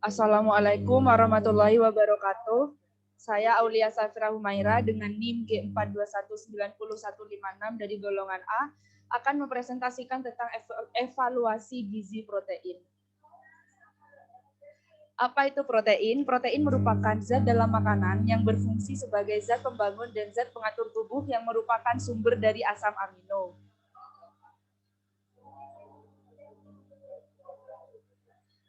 Assalamualaikum warahmatullahi wabarakatuh. Saya Aulia Safira Humaira dengan NIM G4219156 dari golongan A akan mempresentasikan tentang evaluasi gizi protein. Apa itu protein? Protein merupakan zat dalam makanan yang berfungsi sebagai zat pembangun dan zat pengatur tubuh yang merupakan sumber dari asam amino.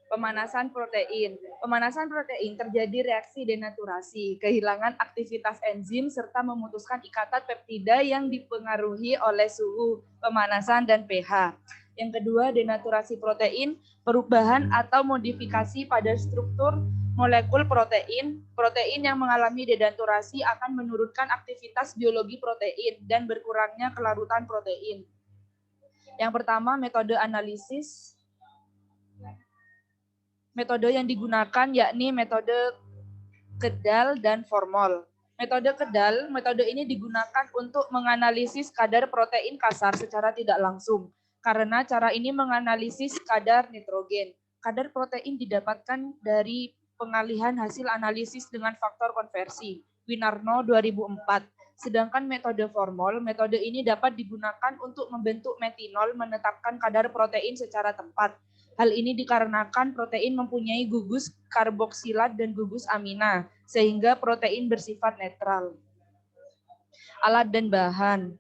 Pemanasan protein. Pemanasan protein terjadi reaksi denaturasi, kehilangan aktivitas enzim, serta memutuskan ikatan peptida yang dipengaruhi oleh suhu, pemanasan, dan pH. Yang kedua, denaturasi protein, perubahan atau modifikasi pada struktur molekul protein. Protein yang mengalami denaturasi akan menurunkan aktivitas biologi protein dan berkurangnya kelarutan protein. Yang pertama, metode analisis. Metode yang digunakan yakni metode Kedal dan Formol. Metode Kedal, metode ini digunakan untuk menganalisis kadar protein kasar secara tidak langsung, karena cara ini menganalisis kadar nitrogen. Kadar protein didapatkan dari pengalihan hasil analisis dengan faktor konversi, Winarno 2004. Sedangkan metode Formol, metode ini dapat digunakan untuk membentuk metinol menetapkan kadar protein secara tepat. Hal ini dikarenakan protein mempunyai gugus karboksilat dan gugus amina, sehingga protein bersifat netral. Alat dan bahan.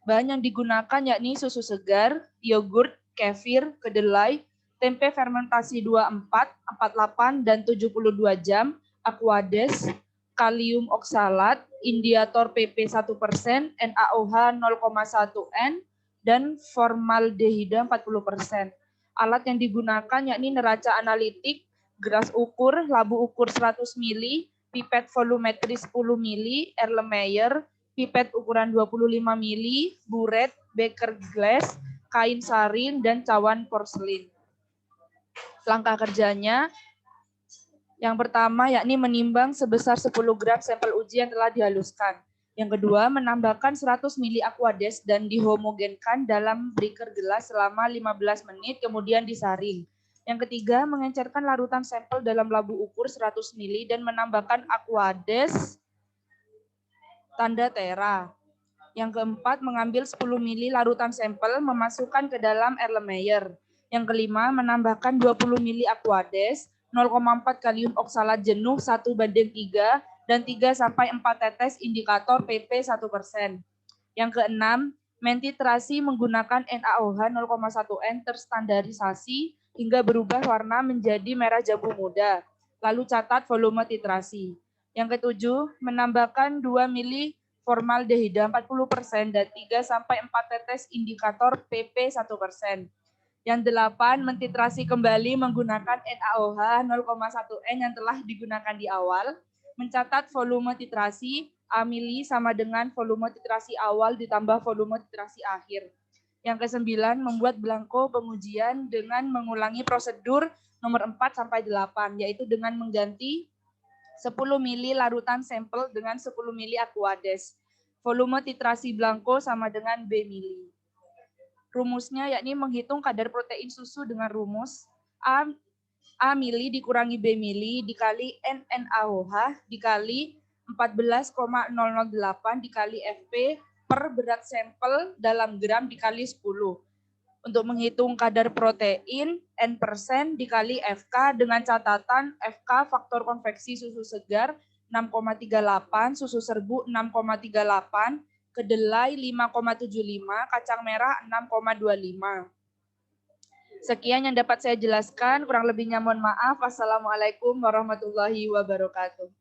Bahan yang digunakan yakni susu segar, yogurt, kefir, kedelai, tempe fermentasi 24, 48, dan 72 jam, aquades, kalium oksalat, indiator PP 1%, NaOH 0,1 N, dan formaldehida 40%. Alat yang digunakan yakni neraca analitik, gelas ukur, labu ukur 100 ml, pipet volumetris 10 ml, Erlenmeyer, pipet ukuran 25 ml, buret, beker glass, kain sarin, dan cawan porselin. Langkah kerjanya, yang pertama yakni menimbang sebesar 10 gram sampel uji yang telah dihaluskan. Yang kedua, menambahkan 100 ml aquades dan dihomogenkan dalam beaker gelas selama 15 menit, kemudian disaring. Yang ketiga, mengencerkan larutan sampel dalam labu ukur 100 ml dan menambahkan aquades tanda tera. Yang keempat, mengambil 10 ml larutan sampel, memasukkan ke dalam Erlenmeyer. Yang kelima, menambahkan 20 ml aquades, 0,4 kalium oksalat jenuh 1:3, dan 3-4 tetes indikator PP 1%. Yang keenam, mentitrasi menggunakan NaOH 0,1 N terstandarisasi hingga berubah warna menjadi merah jambu muda. Lalu catat volume titrasi. Yang ketujuh, menambahkan 2 ml formaldehida 40% dan 3-4 tetes indikator PP 1%. Yang delapan, mentitrasi kembali menggunakan NaOH 0,1 N yang telah digunakan di awal. Mencatat volume titrasi, A mili sama dengan volume titrasi awal ditambah volume titrasi akhir. Yang kesembilan, membuat belangko pengujian dengan mengulangi prosedur nomor 4-8, yaitu dengan mengganti 10 ml larutan sampel dengan 10 ml aquades. Volume titrasi belangko sama dengan B mili. Rumusnya yakni menghitung kadar protein susu dengan rumus A mili dikurangi B mili dikali NaOH dikali 14,008 dikali Fp per berat sampel dalam gram dikali 10. Untuk menghitung kadar protein N% dikali FK dengan catatan FK faktor konveksi susu segar 6,38, susu serbu 6,38, kedelai 5,75, kacang merah 6,25. Sekian yang dapat saya jelaskan, kurang lebihnya mohon maaf. Wassalamualaikum warahmatullahi wabarakatuh.